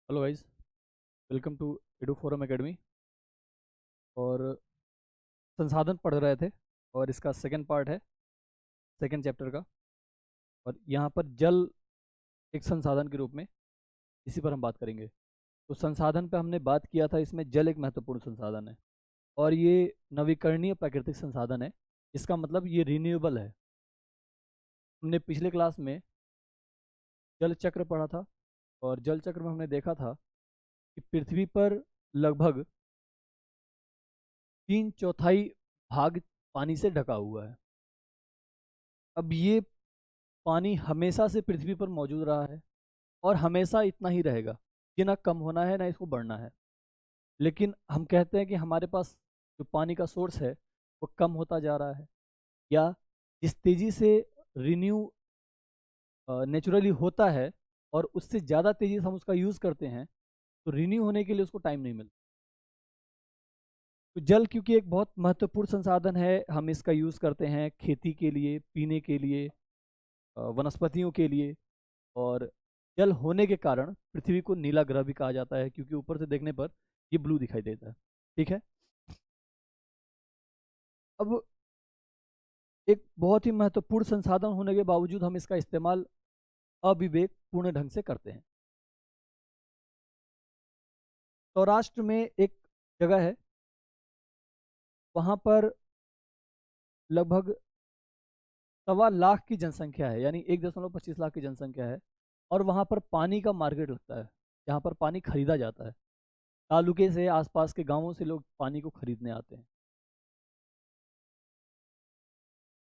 Hello guys, welcome to Edu Forum Academy. और संसाधन पढ़ रहे थे और इसका सेकंड पार्ट है सेकंड चैप्टर का। और यहाँ पर जल एक संसाधन के रूप में इसी पर हम बात करेंगे। तो संसाधन पे हमने बात किया था, इसमें जल एक महत्वपूर्ण संसाधन है और ये नवीकरणीय प्राकृतिक संसाधन है। इसका मतलब ये रिन्यूएबल है। हमने पिछले क्लास में जल चक्र पढ़ा था और जल चक्र में हमने देखा था कि पृथ्वी पर लगभग 3/4 भाग पानी से ढका हुआ है। अब ये पानी हमेशा से पृथ्वी पर मौजूद रहा है और हमेशा इतना ही रहेगा। ये ना कम होना है ना इसको बढ़ना है। लेकिन हम कहते हैं कि हमारे पास जो पानी का सोर्स है वो कम होता जा रहा है, या जिस तेज़ी से रिन्यू नेचुरली होता है और उससे ज़्यादा तेज़ी से हम उसका यूज़ करते हैं, तो रिन्यू होने के लिए उसको टाइम नहीं मिलता। तो जल क्योंकि एक बहुत महत्वपूर्ण संसाधन है, हम इसका यूज़ करते हैं खेती के लिए, पीने के लिए, वनस्पतियों के लिए। और जल होने के कारण पृथ्वी को नीला ग्रह भी कहा जाता है, क्योंकि ऊपर से देखने पर ये ब्लू दिखाई देता है। ठीक है। अब एक बहुत ही महत्वपूर्ण संसाधन होने के बावजूद हम इसका इस्तेमाल अविवेक पूर्ण ढंग से करते हैं। सौराष्ट्र में एक जगह है, वहाँ पर लगभग 1.25 लाख की जनसंख्या है, यानी 1.25 लाख की जनसंख्या है। और वहाँ पर पानी का मार्केट लगता है, जहाँ पर पानी खरीदा जाता है। तालुके से, आसपास के गांवों से लोग पानी को खरीदने आते हैं।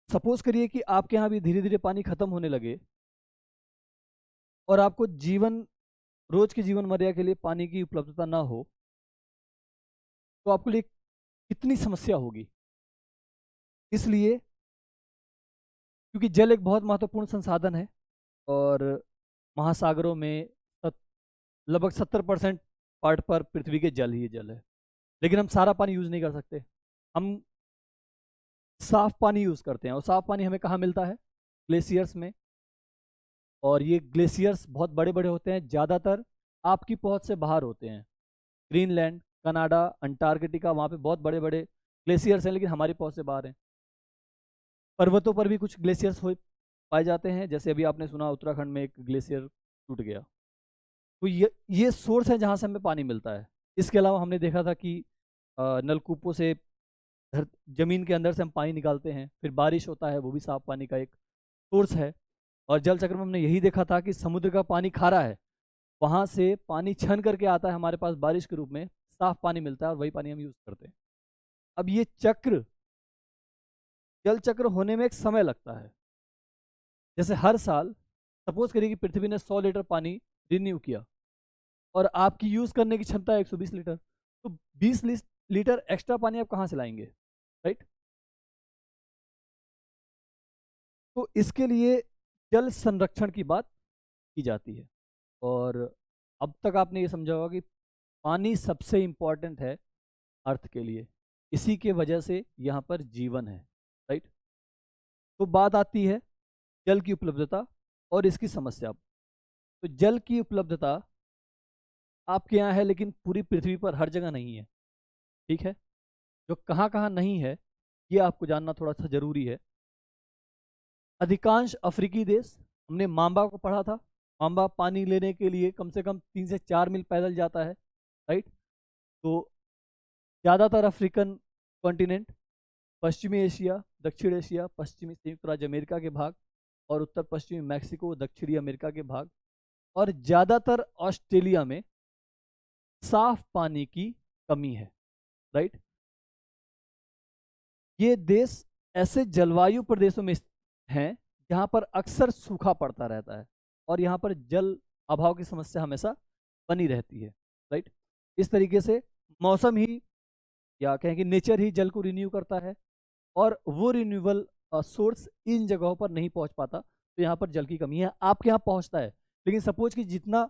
सपोज करिए कि आपके यहाँ भी धीरे धीरे पानी खत्म होने लगे और आपको रोज की जीवनचर्या के लिए पानी की उपलब्धता ना हो, तो आपके लिए कितनी समस्या होगी। इसलिए क्योंकि जल एक बहुत महत्वपूर्ण संसाधन है और महासागरों में सत- लगभग 70% पार्ट पर पृथ्वी के जल ही जल है। लेकिन हम सारा पानी यूज नहीं कर सकते। हम साफ पानी यूज करते हैं और साफ पानी हमें कहाँ मिलता है? ग्लेशियर्स में। और ये ग्लेशियर्स बहुत बड़े बड़े होते हैं, ज़्यादातर आपकी पहुंच से बाहर होते हैं। ग्रीनलैंड, कनाडा, अंटार्कटिका, वहाँ पे बहुत बड़े बड़े ग्लेशियर्स हैं, लेकिन हमारी पहुंच से बाहर हैं। पर्वतों पर भी कुछ ग्लेशियर्स हो पाए जाते हैं, जैसे अभी आपने सुना उत्तराखंड में एक ग्लेशियर टूट गया। तो ये सोर्स है जहाँ से हमें पानी मिलता है। इसके अलावा हमने देखा था कि नलकूपों से जमीन के अंदर से हम पानी निकालते हैं, फिर बारिश होता है, वो भी साफ पानी का एक सोर्स है। और जल चक्र में हमने यही देखा था कि समुद्र का पानी खारा है, वहां से पानी छन करके आता है हमारे पास बारिश के रूप में, साफ पानी मिलता है और वही पानी हम यूज करते हैं। अब ये चक्र, जल चक्र होने में एक समय लगता है। जैसे हर साल सपोज करिए कि पृथ्वी ने 100 लीटर पानी रिन्यू किया और आपकी यूज करने की क्षमता है 120 लीटर, तो 20 लीटर एक्स्ट्रा पानी आप कहाँ से लाएंगे? राइट। तो इसके लिए जल संरक्षण की बात की जाती है। और अब तक आपने ये समझा होगा कि पानी सबसे इम्पॉर्टेंट है अर्थ के लिए, इसी के वजह से यहाँ पर जीवन है। राइट। तो बात आती है जल की उपलब्धता और इसकी समस्या। तो जल की उपलब्धता आपके यहाँ है, लेकिन पूरी पृथ्वी पर हर जगह नहीं है। ठीक है। जो कहाँ कहाँ नहीं है, ये आपको जानना थोड़ा सा जरूरी है। अधिकांश अफ्रीकी देश, हमने मांबा को पढ़ा था। मांबा पानी लेने के लिए कम से कम 3 से 4 मील पैदल जाता है। राइट। तो ज़्यादातर अफ्रीकन कॉन्टिनेंट, पश्चिमी एशिया, दक्षिण एशिया, पश्चिमी संयुक्त राज्य अमेरिका के भाग और उत्तर पश्चिमी मैक्सिको, दक्षिणी अमेरिका के भाग और ज़्यादातर ऑस्ट्रेलिया में साफ पानी की कमी है। राइट। ये देश ऐसे जलवायु प्रदेशों में हैं जहाँ पर अक्सर सूखा पड़ता रहता है और यहाँ पर जल अभाव की समस्या हमेशा बनी रहती है। राइट। इस तरीके से मौसम ही, या कहें कि नेचर ही जल को रिन्यू करता है और वो रिन्यूएबल सोर्स इन जगहों पर नहीं पहुंच पाता, तो यहाँ पर जल की कमी है। आपके यहाँ पहुंचता है, लेकिन सपोज कि जितना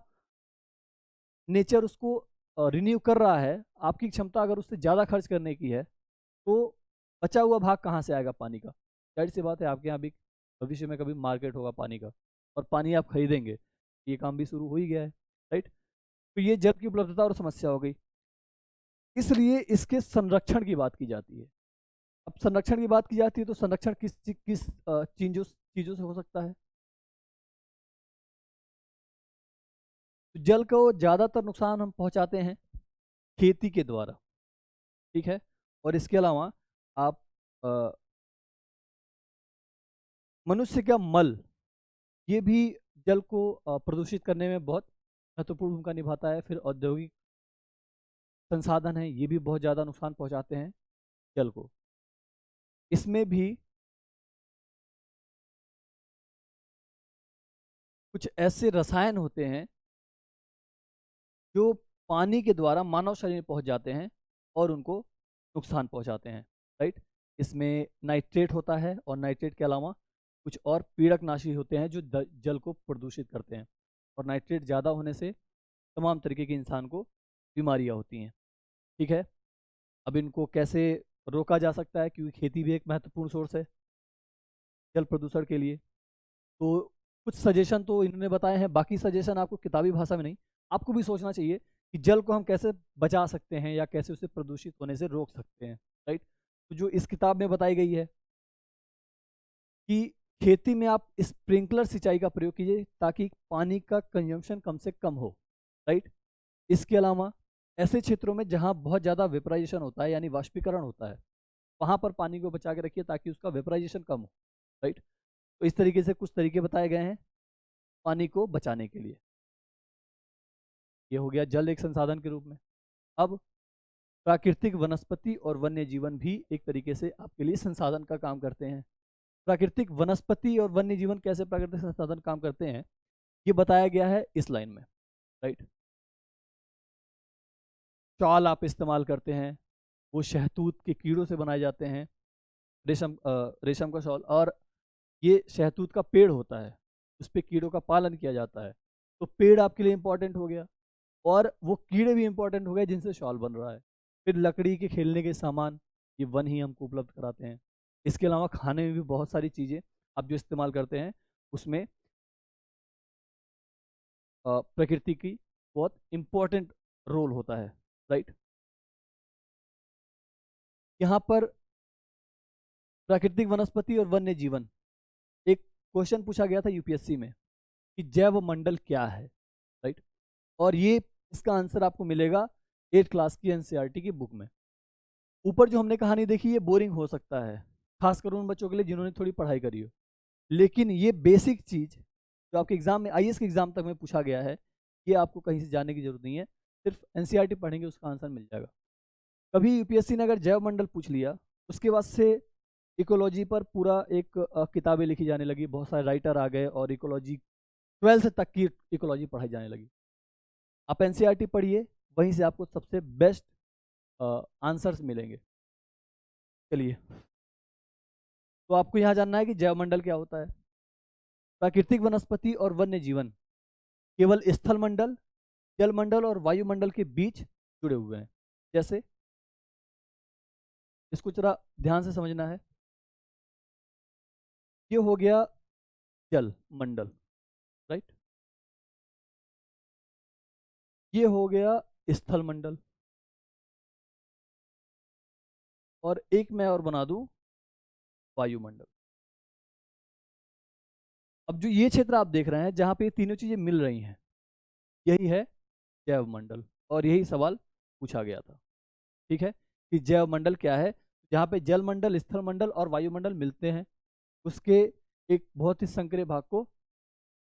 नेचर उसको रिन्यू कर रहा है, आपकी क्षमता अगर उससे ज़्यादा खर्च करने की है, तो बचा हुआ भाग कहाँ से आएगा पानी का? जाहिर सी बात है, आपके यहाँ भी भविष्य में कभी मार्केट होगा पानी का और पानी आप खरीदेंगे। ये काम भी शुरू हो ही गया है। राइट। तो ये जल की उपलब्धता और समस्या हो गई, इसलिए इसके संरक्षण की बात की जाती है। अब संरक्षण की बात की जाती है तो संरक्षण किस चीजों चीजों से हो सकता है? तो जल को ज्यादातर नुकसान हम पहुंचाते हैं खेती के द्वारा, ठीक है। और इसके अलावा आप मनुष्य का मल, ये भी जल को प्रदूषित करने में बहुत महत्वपूर्ण भूमिका निभाता है। फिर औद्योगिक संसाधन है, ये भी बहुत ज़्यादा नुकसान पहुंचाते हैं जल को। इसमें भी कुछ ऐसे रसायन होते हैं जो पानी के द्वारा मानव शरीर में पहुंच जाते हैं और उनको नुकसान पहुंचाते हैं, राइट। इसमें नाइट्रेट होता है और नाइट्रेट के अलावा कुछ और पीड़कनाशी होते हैं जो जल को प्रदूषित करते हैं। और नाइट्रेट ज़्यादा होने से तमाम तरीके के इंसान को बीमारियां होती हैं, ठीक है। अब इनको कैसे रोका जा सकता है, क्योंकि खेती भी एक महत्वपूर्ण सोर्स है जल प्रदूषण के लिए। तो कुछ सजेशन तो इन्होंने बताए हैं, बाकी सजेशन आपको किताबी भाषा में नहीं, आपको भी सोचना चाहिए कि जल को हम कैसे बचा सकते हैं या कैसे उसे प्रदूषित होने से रोक सकते हैं, राइट। तो जो इस किताब में बताई गई है कि खेती में आप स्प्रिंकलर सिंचाई का प्रयोग कीजिए ताकि पानी का कंजम्पशन कम से कम हो, राइट। इसके अलावा ऐसे क्षेत्रों में जहां बहुत ज़्यादा वेपराइजेशन होता है यानी वाष्पीकरण होता है, वहां पर पानी को बचा के रखिए ताकि उसका वेपराइजेशन कम हो, राइट। तो इस तरीके से कुछ तरीके बताए गए हैं पानी को बचाने के लिए। ये हो गया जल एक संसाधन के रूप में। अब प्राकृतिक वनस्पति और वन्य जीवन भी एक तरीके से आपके लिए संसाधन का काम करते हैं। प्राकृतिक वनस्पति और वन्य जीवन कैसे प्राकृतिक संसाधन काम करते हैं, ये बताया गया है इस लाइन में, राइट। शॉल आप इस्तेमाल करते हैं, वो शहतूत के कीड़ों से बनाए जाते हैं, रेशम का शॉल। और ये शहतूत का पेड़ होता है, उस पर कीड़ों का पालन किया जाता है, तो पेड़ आपके लिए इंपॉर्टेंट हो गया और वो कीड़े भी इंपॉर्टेंट हो गए जिनसे शॉल बन रहा है। फिर लकड़ी के खेलने के सामान, ये वन ही हमको उपलब्ध कराते हैं। इसके अलावा खाने में भी बहुत सारी चीज़ें आप जो इस्तेमाल करते हैं उसमें प्रकृति की बहुत इम्पोर्टेंट रोल होता है, राइट। यहाँ पर प्राकृतिक वनस्पति और वन्य जीवन, एक क्वेश्चन पूछा गया था यूपीएससी में कि जैव मंडल क्या है, राइट। और ये इसका आंसर आपको मिलेगा 8th क्लास की एनसीईआरटी की बुक में। ऊपर जो हमने कहानी देखी ये बोरिंग हो सकता है, खासकर उन बच्चों के लिए जिन्होंने थोड़ी पढ़ाई करी हो, लेकिन ये बेसिक चीज़ जो आपके एग्जाम में आईएएस के एग्जाम तक में पूछा गया है, ये आपको कहीं से जानने की जरूरत नहीं है, सिर्फ एनसीईआरटी पढ़ेंगे उसका आंसर मिल जाएगा। कभी यूपीएससी ने अगर जैव मंडल पूछ लिया, उसके बाद से इकोलॉजी पर पूरा एक किताबें लिखी जाने लगी, बहुत सारे राइटर आ गए और इकोलॉजी 12th तक की इकोलॉजी पढ़ाई जाने लगी। आप एनसीईआरटी पढ़िए, वहीं से आपको सबसे बेस्ट आंसर्स मिलेंगे। चलिए, तो आपको यहाँ जानना है कि जैव मंडल क्या होता है। प्राकृतिक वनस्पति और वन्य जीवन केवल स्थल मंडल, जल मंडल और वायुमंडल के बीच जुड़े हुए हैं। जैसे, इसको जरा ध्यान से समझना है। ये हो गया जल मंडल, राइट। ये हो गया स्थल मंडल, और एक मैं और बना दूं वायुमंडल। अब जो ये क्षेत्र आप देख रहे हैं जहां पे ये तीनों चीजें मिल रही हैं, यही है जैव मंडल, और यही सवाल पूछा गया था, ठीक है, कि जैव मंडल क्या है। जहाँ पे जल मंडल, स्थल मंडल और वायुमंडल मिलते हैं, उसके एक बहुत ही संकरे भाग को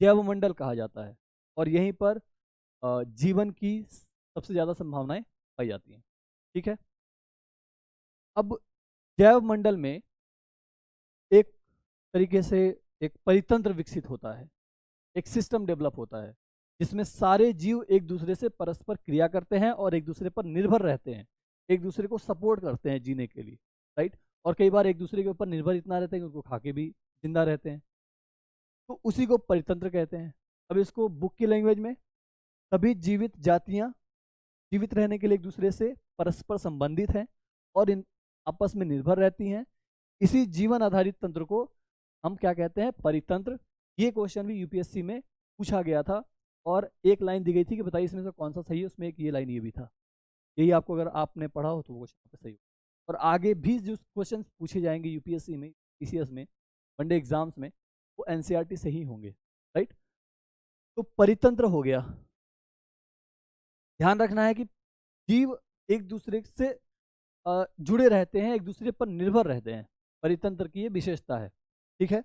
जैव मंडल कहा जाता है, और यहीं पर जीवन की सबसे ज़्यादा संभावनाएं पाई जाती हैं, ठीक है। अब जैव मंडल में एक तरीके से एक परितंत्र विकसित होता है, एक सिस्टम डेवलप होता है, जिसमें सारे जीव एक दूसरे से परस्पर क्रिया करते हैं और एक दूसरे पर निर्भर रहते हैं, एक दूसरे को सपोर्ट करते हैं जीने के लिए, राइट। और कई बार एक दूसरे के ऊपर निर्भर इतना रहते हैं कि उनको खा के भी जिंदा रहते हैं, तो उसी को परितंत्र कहते हैं। अब इसको बुक की लैंग्वेज में, सभी जीवित जातियां जीवित रहने के लिए एक दूसरे से परस्पर संबंधित हैं और इन आपस में निर्भर रहती हैं, इसी जीवन आधारित तंत्र को हम क्या कहते हैं, परितंत्र। ये क्वेश्चन भी यूपीएससी में पूछा गया था और एक लाइन दी गई थी कि बताइए इसमें से कौन सा सही है, उसमें एक ये लाइन ये भी था। यही आपको अगर आपने पढ़ा हो तो वो क्वेश्चन सही हो। और आगे भी जो क्वेश्चन पूछे जाएंगे यूपीएससी में, पीसीएस में, वनडे एग्जाम्स में, वो एनसीईआरटी से ही होंगे, राइट। तो परितंत्र हो गया। ध्यान रखना है कि जीव एक दूसरे से जुड़े रहते हैं, एक दूसरे पर निर्भर रहते हैं, परितंत्र की ये विशेषता है, ठीक है।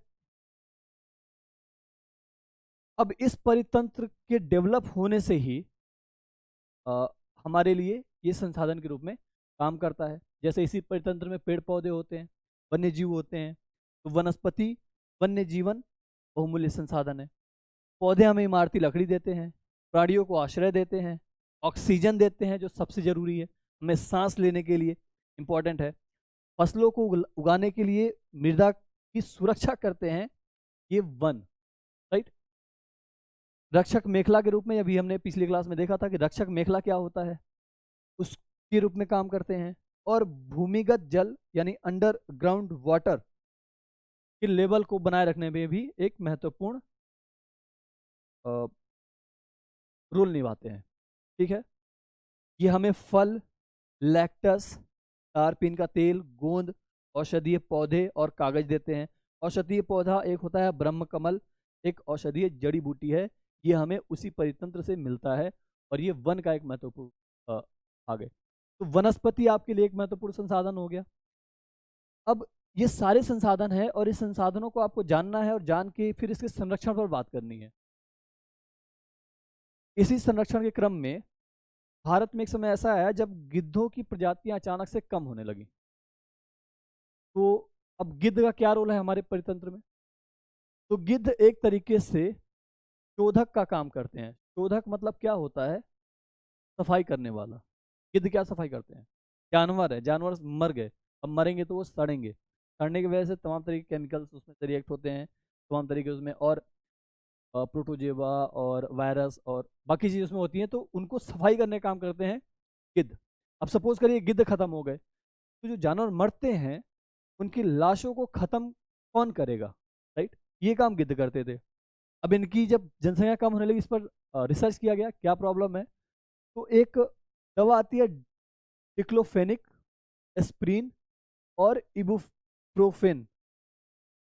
अब इस परितंत्र के डेवलप होने से ही हमारे लिए ये संसाधन के रूप में काम करता है। जैसे इसी परितंत्र में पेड़ पौधे होते हैं, वन्य जीव होते हैं, तो वनस्पति, वन्य जीवन बहुमूल्य संसाधन है। पौधे हमें इमारती लकड़ी देते हैं, प्राणियों को आश्रय देते हैं, ऑक्सीजन देते हैं जो सबसे जरूरी है, हमें सांस लेने के लिए इम्पॉर्टेंट है। फसलों को उगाने के लिए मृदा की सुरक्षा करते हैं ये वन, राइट। रक्षक मेखला के रूप में, अभी हमने पिछली क्लास में देखा था कि रक्षक मेखला क्या होता है, उसके रूप में काम करते हैं। और भूमिगत जल यानी अंडरग्राउंड वाटर के लेवल को बनाए रखने में भी एक महत्वपूर्ण रोल निभाते हैं, ठीक है। ये हमें फल, लैक्टस, तारपीन का तेल, गोंद, औषधीय पौधे और कागज देते हैं। औषधीय पौधा एक होता है ब्रह्म कमल, एक औषधीय जड़ी बूटी है, ये हमें उसी परितंत्र से मिलता है, और ये वन का एक महत्वपूर्ण भाग है। तो वनस्पति आपके लिए एक महत्वपूर्ण संसाधन हो गया। अब ये सारे संसाधन है और इस संसाधनों को आपको जानना है और जान के फिर इसके संरक्षण पर बात करनी है। इसी संरक्षण के क्रम में भारत में एक समय ऐसा आया जब गिद्धों की प्रजातियां अचानक से कम होने लगी। तो अब गिद्ध का क्या रोल है हमारे परितंत्र में? तो गिद्ध एक तरीके से शोधक का काम करते हैं। शोधक मतलब क्या होता है? सफाई करने वाला। गिद्ध क्या सफाई करते हैं? जानवर है, जानवर मर गए, अब मरेंगे तो वो सड़ेंगे, सड़ने की वजह से तमाम तरह के केमिकल्स उसमें से रिएक्ट होते हैं, तमाम तरीके उसमें और प्रोटोजेवा और वायरस और बाकी चीज़ उसमें होती हैं, तो उनको सफाई करने का काम करते हैं गिद्ध। अब सपोज करिए गिद्ध खत्म हो गए, तो जो जानवर मरते हैं उनकी लाशों को खत्म कौन करेगा, राइट? ये काम गिद्ध करते थे। अब इनकी जब जनसंख्या कम होने लगी, इस पर रिसर्च किया गया क्या प्रॉब्लम है। तो एक दवा आती है डिक्लोफेनिक, एस्प्रिन और इबुप्रोफेन।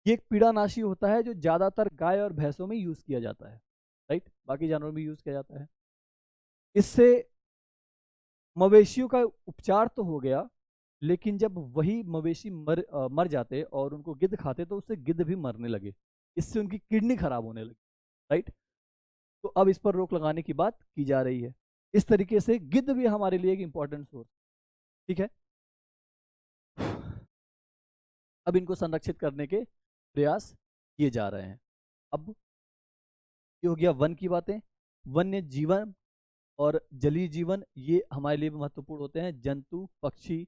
ये एक पीड़ानाशी होता है जो ज़्यादातर गाय और भैंसों में यूज़ किया जाता है, राइट। बाकी जानवरों में यूज़ किया जाता है। इससे मवेशियों का उपचार तो हो गया, लेकिन जब वही मवेशी मर जाते और उनको गिद्ध खाते तो उससे गिद्ध भी मरने लगे, इससे उनकी किडनी खराब होने लगी, राइट। तो अब इस पर रोक लगाने की बात की जा रही है। इस तरीके से गिद्ध भी हमारे लिए एक इंपॉर्टेंट सोर्स, ठीक है। अब इनको संरक्षित करने के प्रयास किए जा रहे हैं। अब ये हो गया वन की बातें। वन्य जीवन और जलीय जीवन ये हमारे लिए महत्वपूर्ण होते हैं। जंतु, पक्षी,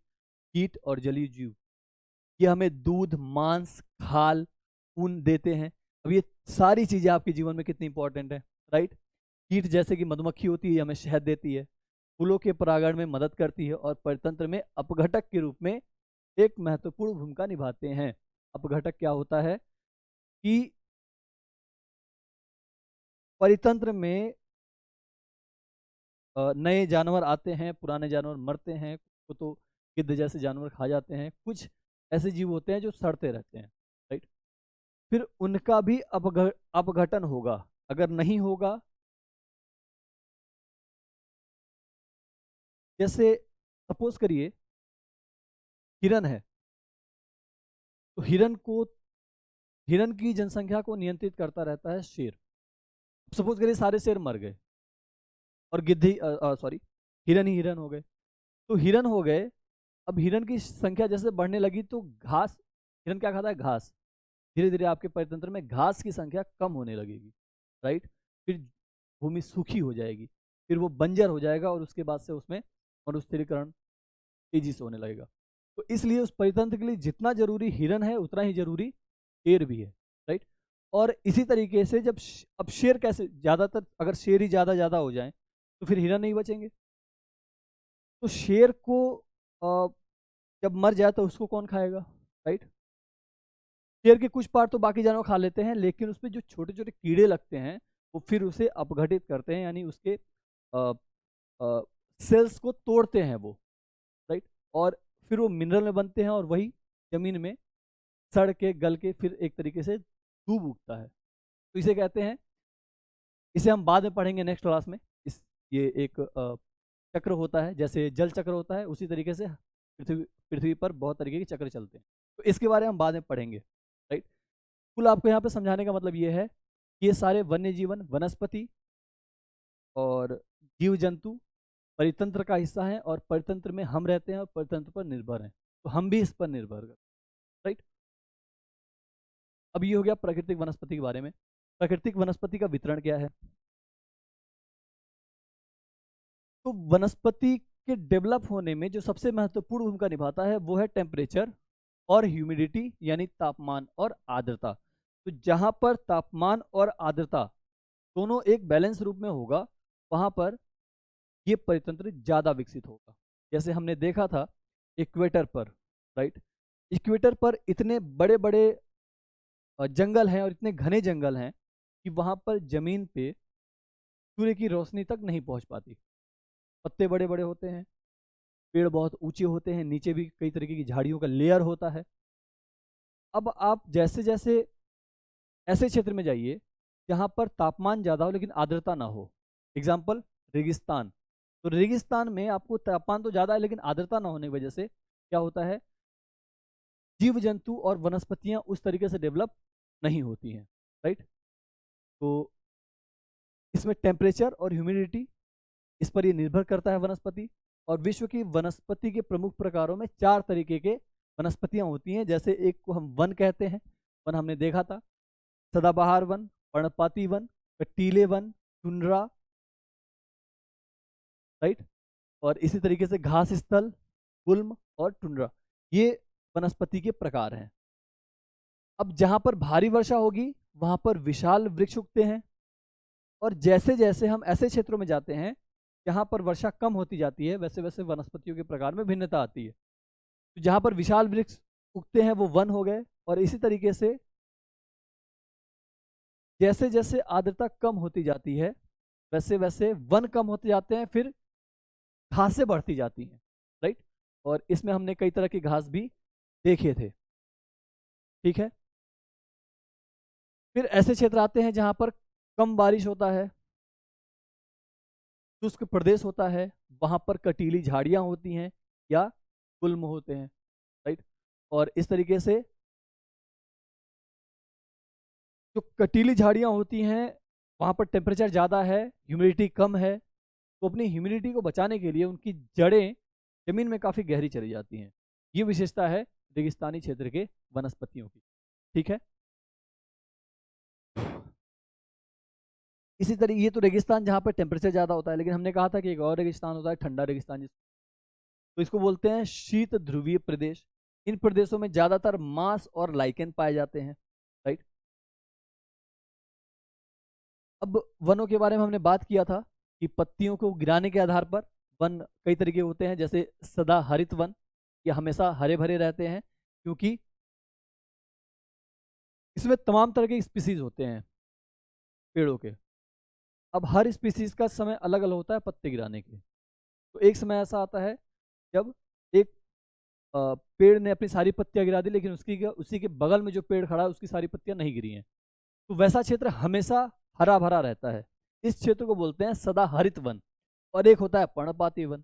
कीट और जलीय जीव, ये हमें दूध, मांस, खाल, ऊन देते हैं। अब ये सारी चीजें आपके जीवन में कितनी इंपॉर्टेंट है, राइट। कीट जैसे कि मधुमक्खी होती है, हमें शहद देती है, फूलों के परागण में मदद करती है और परितंत्र में अपघटक के रूप में एक महत्वपूर्ण भूमिका निभाते हैं। अपघटक क्या होता है कि परितंत्र में नए जानवर आते हैं, पुराने जानवर मरते हैं, तो गिद्ध जैसे जानवर खा जाते हैं, कुछ ऐसे जीव होते हैं जो सड़ते रहते हैं, राइट। फिर उनका भी अपघटन होगा। अगर नहीं होगा, जैसे सपोज करिए हिरन है, तो हिरन की जनसंख्या को नियंत्रित करता रहता है शेर। सपोज करिए सारे शेर मर गए और गिद्ध ही सॉरी हिरन ही हिरन हो गए, तो हिरन हो गए। अब हिरन की संख्या जैसे बढ़ने लगी तो घास, हिरन क्या खाता है? घास। धीरे धीरे आपके परितंत्र में घास की संख्या कम होने लगेगी, राइट। फिर भूमि सूखी हो जाएगी, फिर वो बंजर हो जाएगा और उसके बाद से उसमें मरुस्थलीकरण तेजी से होने लगेगा। तो इसलिए उस परितंत्र के लिए जितना जरूरी हिरन है उतना ही जरूरी शेर भी है, राइट। और इसी तरीके से जब अब शेर कैसे, ज्यादातर अगर शेर ही ज्यादा हो जाए तो फिर हिरन नहीं बचेंगे। तो शेर को जब मर जाए तो उसको कौन खाएगा, राइट। शेर के कुछ पार्ट तो बाकी जानवर खा लेते हैं, लेकिन उसमें जो छोटे छोटे कीड़े लगते हैं वो फिर उसे अपघटित करते हैं, यानी उसके सेल्स को तोड़ते हैं वो, राइट, और फिर वो मिनरल में बनते हैं और वही जमीन में सड़ के गल के फिर एक तरीके से दूब उगता है। तो इसे कहते हैं, इसे हम बाद में पढ़ेंगे नेक्स्ट क्लास में। ये एक चक्र होता है, जैसे जल चक्र होता है उसी तरीके से पृथ्वी पर बहुत तरीके के चक्र चलते हैं, तो इसके बारे में हम बाद में पढ़ेंगे, राइट। कुल आपको यहाँ पे समझाने का मतलब ये है कि ये सारे वन्य जीवन, वनस्पति और जीव जंतु परितंत्र का हिस्सा है, और परितंत्र में हम रहते हैं और परितंत्र पर निर्भर हैं, तो हम भी इस पर निर्भर करते हैं, राइट। अब ये हो गया प्राकृतिक वनस्पति के बारे में। प्राकृतिक वनस्पति का वितरण क्या है? तो वनस्पति के डेवलप होने में जो सबसे महत्वपूर्ण भूमिका निभाता है वो है टेम्परेचर और ह्यूमिडिटी, यानी तापमान और आर्द्रता। तो जहां पर तापमान और आर्द्रता दोनों एक बैलेंस रूप में होगा, वहां पर ये परितंत्र ज़्यादा विकसित होगा। जैसे हमने देखा था इक्वेटर पर, राइट, इक्वेटर पर इतने बड़े बड़े जंगल हैं और इतने घने जंगल हैं कि वहाँ पर ज़मीन पे सूर्य की रोशनी तक नहीं पहुँच पाती। पत्ते बड़े बड़े होते हैं, पेड़ बहुत ऊंचे होते हैं, नीचे भी कई तरीके की झाड़ियों का लेयर होता है। अब आप जैसे जैसे ऐसे क्षेत्र में जाइए जहाँ पर तापमान ज़्यादा हो लेकिन आर्द्रता ना हो, एग्जाम्पल रेगिस्तान। तो रेगिस्तान में आपको तापमान तो ज़्यादा है लेकिन आर्द्रता ना होने की वजह से क्या होता है, जीव जंतु और वनस्पतियाँ उस तरीके से डेवलप नहीं होती हैं, राइट। तो इसमें टेम्परेचर और ह्यूमिडिटी, इस पर ये निर्भर करता है वनस्पति। और विश्व की वनस्पति के प्रमुख प्रकारों में 4 तरीके के वनस्पतियाँ होती हैं। जैसे एक को हम वन कहते हैं, वन हमने देखा था, सदाबहार वन, पर्णपाती वन, कटीले वन, टुंड्रा, राइट, और इसी तरीके से घास स्थल, गुल्म और टुंड्रा, ये वनस्पति के प्रकार हैं। अब जहाँ पर भारी वर्षा होगी वहाँ पर विशाल वृक्ष उगते हैं, और जैसे जैसे हम ऐसे क्षेत्रों में जाते हैं जहाँ पर वर्षा कम होती जाती है, वैसे वैसे वनस्पतियों के प्रकार में भिन्नता आती है। तो जहाँ पर विशाल वृक्ष उगते हैं वो वन हो गए, और इसी तरीके से जैसे जैसे आर्द्रता कम होती जाती है वैसे वैसे वन कम होते जाते हैं, फिर घासें बढ़ती जाती हैं, राइट। और इसमें हमने कई तरह की घास भी देखे थे, ठीक है। फिर ऐसे क्षेत्र आते हैं जहाँ पर कम बारिश होता है, शुष्क प्रदेश होता है, वहाँ पर कटीली झाड़ियाँ होती हैं या गुल्म होते हैं, राइट। और इस तरीके से जो कटीली झाड़ियाँ होती हैं वहाँ पर टेम्परेचर ज़्यादा है, ह्यूमिडिटी कम है, तो अपनी ह्यूमिडिटी को बचाने के लिए उनकी जड़ें जमीन में काफ़ी गहरी चली जाती हैं। ये विशेषता है रेगिस्तानी क्षेत्र के वनस्पतियों की, ठीक है। इसी तरह ये तो रेगिस्तान जहाँ पर टेम्परेचर ज़्यादा होता है, लेकिन हमने कहा था कि एक और रेगिस्तान होता है ठंडा रेगिस्तान, तो इसको बोलते हैं शीत ध्रुवीय प्रदेश। इन प्रदेशों में ज़्यादातर मांस और लाइकेन पाए जाते हैं, राइट। अब वनों के बारे में हमने बात किया था कि पत्तियों को गिराने के आधार पर वन कई तरीके होते हैं, जैसे सदा हरित वन, ये हमेशा हरे भरे रहते हैं क्योंकि इसमें तमाम तरह के स्पीसीज होते हैं पेड़ों के। अब हर स्पीसीज का समय अलग अलग होता है पत्ते गिराने के। तो एक समय ऐसा आता है जब एक पेड़ ने अपनी सारी पत्तियां गिरा दी, लेकिन उसी के बगल में जो पेड़ खड़ा है उसकी सारी पत्तियां नहीं गिरी हैं, तो वैसा क्षेत्र हमेशा हरा भरा रहता है। इस क्षेत्र को बोलते हैं सदा हरित वन। और एक होता है पर्णपाती वन,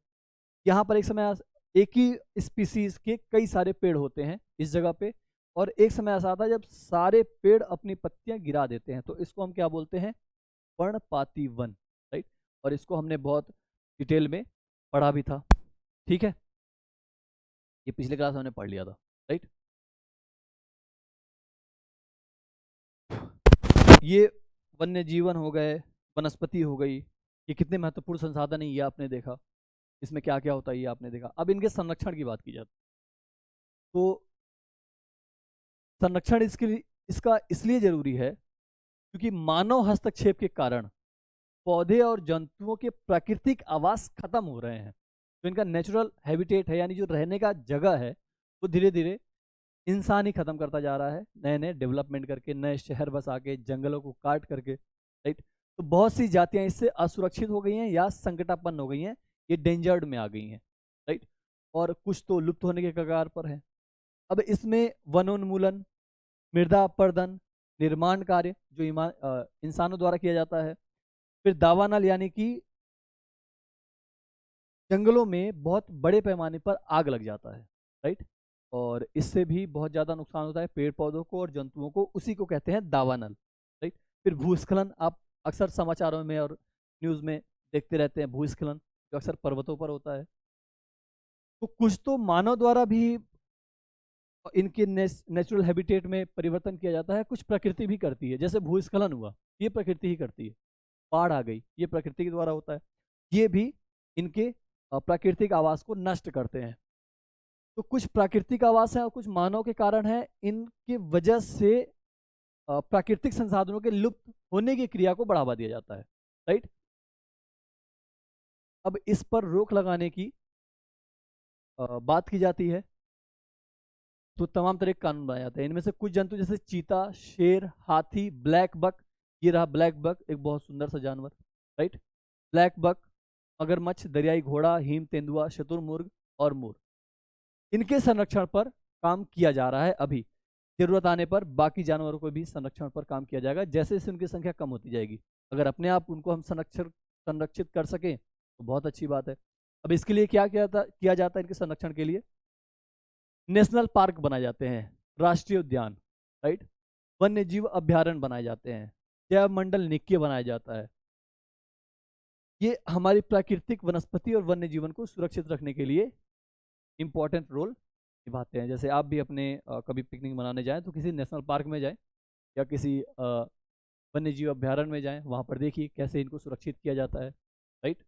यहाँ पर एक समय एक ही स्पीसीज के कई सारे पेड़ होते हैं इस जगह पे, और एक समय ऐसा आता है जब सारे पेड़ अपनी पत्तियां गिरा देते हैं, तो इसको हम क्या बोलते हैं, पर्णपाती वन, राइट। और इसको हमने बहुत डिटेल में पढ़ा भी था, ठीक है, ये पिछले क्लास में हमने पढ़ लिया था, राइट। ये वन्य जीवन हो गए, वनस्पति हो गई, ये कितने महत्वपूर्ण संसाधन है ये आपने देखा, इसमें क्या क्या होता है ये आपने देखा। अब इनके संरक्षण की बात की जाती, तो संरक्षण इसका इसलिए जरूरी है क्योंकि मानव हस्तक्षेप के कारण पौधे और जंतुओं के प्राकृतिक आवास खत्म हो रहे हैं। तो इनका नेचुरल हैबिटेट है, यानी जो रहने का जगह है, वो धीरे धीरे इंसान ही खत्म करता जा रहा है, नए नए डेवलपमेंट करके, नए शहर बसा के, जंगलों को काट करके, राइट। तो बहुत सी जातियां इससे असुरक्षित हो गई हैं या संकटापन्न हो गई हैं, ये डेंजर्ड में आ गई हैं, राइट। और कुछ तो लुप्त होने के कगार पर है। अब इसमें वनोन्मूलन, मृदा अपरदन, निर्माण कार्य जो इंसानों द्वारा किया जाता है, फिर दावानल यानी कि जंगलों में बहुत बड़े पैमाने पर आग लग जाता है, राइट। और इससे भी बहुत ज़्यादा नुकसान होता है पेड़ पौधों को और जंतुओं को, उसी को कहते हैं दावानल, राइट। फिर भूस्खलन, आप अक्सर समाचारों में और न्यूज़ में देखते रहते हैं भूस्खलन, जो अक्सर पर्वतों पर होता है। तो कुछ तो मानव द्वारा भी इनके नेचुरल हैबिटेट में परिवर्तन किया जाता है, कुछ प्रकृति भी करती है। जैसे भूस्खलन हुआ, ये प्रकृति ही करती है। बाढ़ आ गई, ये प्रकृति के द्वारा होता है। ये भी इनके प्राकृतिक आवास को नष्ट करते हैं। तो कुछ प्राकृतिक आवास हैं और कुछ मानव के कारण है। इनके वजह से प्राकृतिक संसाधनों के लुप्त होने की क्रिया को बढ़ावा दिया जाता है, राइट। अब इस पर रोक लगाने की बात की जाती है तो तमाम तरह के कानून बनाए जाते हैं। इनमें से कुछ जंतु जैसे चीता, शेर, हाथी, ब्लैक बक, ये रहा ब्लैक बक, एक बहुत सुंदर सा जानवर, राइट। ब्लैक बक, मगरमच्छ, दरियाई घोड़ा, हिम तेंदुआ, शुतुरमुर्ग और मोर, इनके संरक्षण पर काम किया जा रहा है। अभी जरूरत आने पर बाकी जानवरों को भी संरक्षण पर काम किया जाएगा, जैसे जैसे उनकी संख्या कम होती जाएगी। अगर अपने आप उनको हम संरक्षित कर सकें तो बहुत अच्छी बात है। अब इसके लिए क्या किया जाता है? इनके संरक्षण के लिए नेशनल पार्क बनाए जाते हैं, राष्ट्रीय उद्यान, राइट। वन्य जीव अभ्यारण्य बनाए जाते हैं, जैव मंडल निक्य बनाया जाता है। ये हमारी प्राकृतिक वनस्पति और वन्य जीवन को सुरक्षित रखने के लिए इंपॉर्टेंट रोल निभाते हैं। जैसे आप भी अपने कभी पिकनिक मनाने जाएं तो किसी नेशनल पार्क में जाएं या किसी वन्य जीव अभ्यारण्य में जाएं, वहाँ पर देखिए कैसे इनको सुरक्षित किया जाता है, राइट।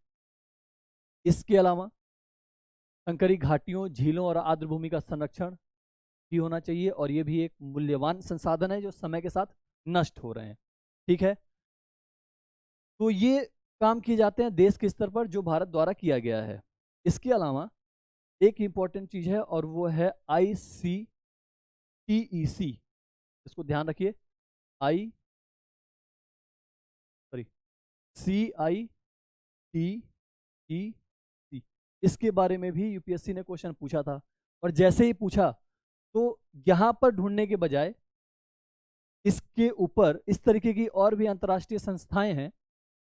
इसके अलावा संकरी घाटियों, झीलों और आर्द्रभूमि का संरक्षण भी होना चाहिए, और ये भी एक मूल्यवान संसाधन है जो समय के साथ नष्ट हो रहे हैं, ठीक है। तो ये काम किए जाते हैं देश के स्तर पर, जो भारत द्वारा किया गया है। इसके अलावा एक इंपॉर्टेंट चीज है और वो है ICTEC, इसको ध्यान रखिए, CITEC। इसके बारे में भी यूपीएससी ने क्वेश्चन पूछा था, और जैसे ही पूछा तो यहां पर ढूंढने के बजाय इसके ऊपर इस तरीके की और भी अंतर्राष्ट्रीय संस्थाएं हैं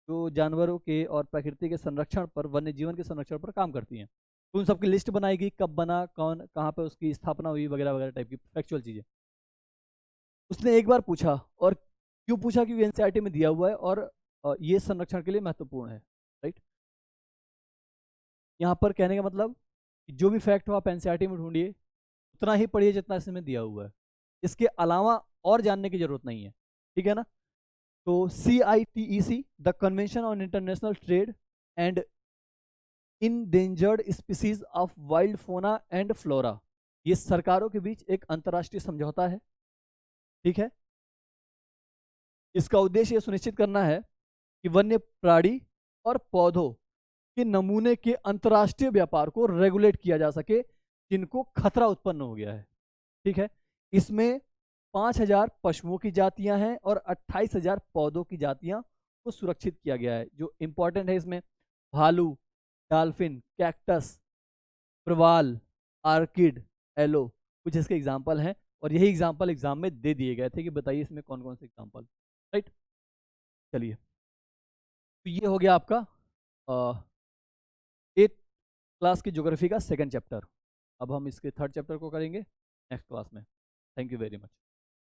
जो जानवरों के और प्रकृति के संरक्षण पर, वन्य जीवन के संरक्षण पर काम करती हैं। तो उन सबकी लिस्ट बनाएगी, कब बना, कौन, कहाँ पर उसकी स्थापना हुई, वगैरह वगैरह टाइप की फैक्चुअल चीजें। उसने एक बार पूछा, और क्यों पूछा? क्योंकि एनसीईआरटी में दिया हुआ है और ये संरक्षण के लिए महत्वपूर्ण है, राइट। यहाँ पर कहने का मतलब कि जो भी फैक्ट हो आप एनसीईआरटी में ढूंढिए, उतना ही पढ़िए जितना इसमें दिया हुआ है, इसके अलावा और जानने की जरूरत नहीं है, ठीक है ना। तो CITEC, the convention on international trade and endangered species of wild फोना एंड फ्लोरा, ये सरकारों के बीच एक अंतर्राष्ट्रीय समझौता है, ठीक है। इसका उद्देश्य यह सुनिश्चित करना है कि वन्य प्राणी और पौधों के नमूने के अंतर्राष्ट्रीय व्यापार को रेगुलेट किया जा सके जिनको खतरा उत्पन्न हो गया है, ठीक है। इसमें 5000 पशुओं की जातियां हैं और 28,000 पौधों की जातियां को सुरक्षित किया गया है। जो इंपॉर्टेंट है इसमें भालू, डॉल्फिन, कैक्टस, प्रवाल, आर्किड, एलो, कुछ इसके एग्जाम्पल हैं, और यही एग्जाम्पल एग्जाम में दे दिए गए थे कि बताइए इसमें कौन कौन से एग्जाम्पल, राइट। चलिए, तो ये हो गया आपका 8th क्लास की ज्योग्राफी का सेकंड चैप्टर। अब हम इसके थर्ड चैप्टर को करेंगे नेक्स्ट क्लास में। Thank you very much.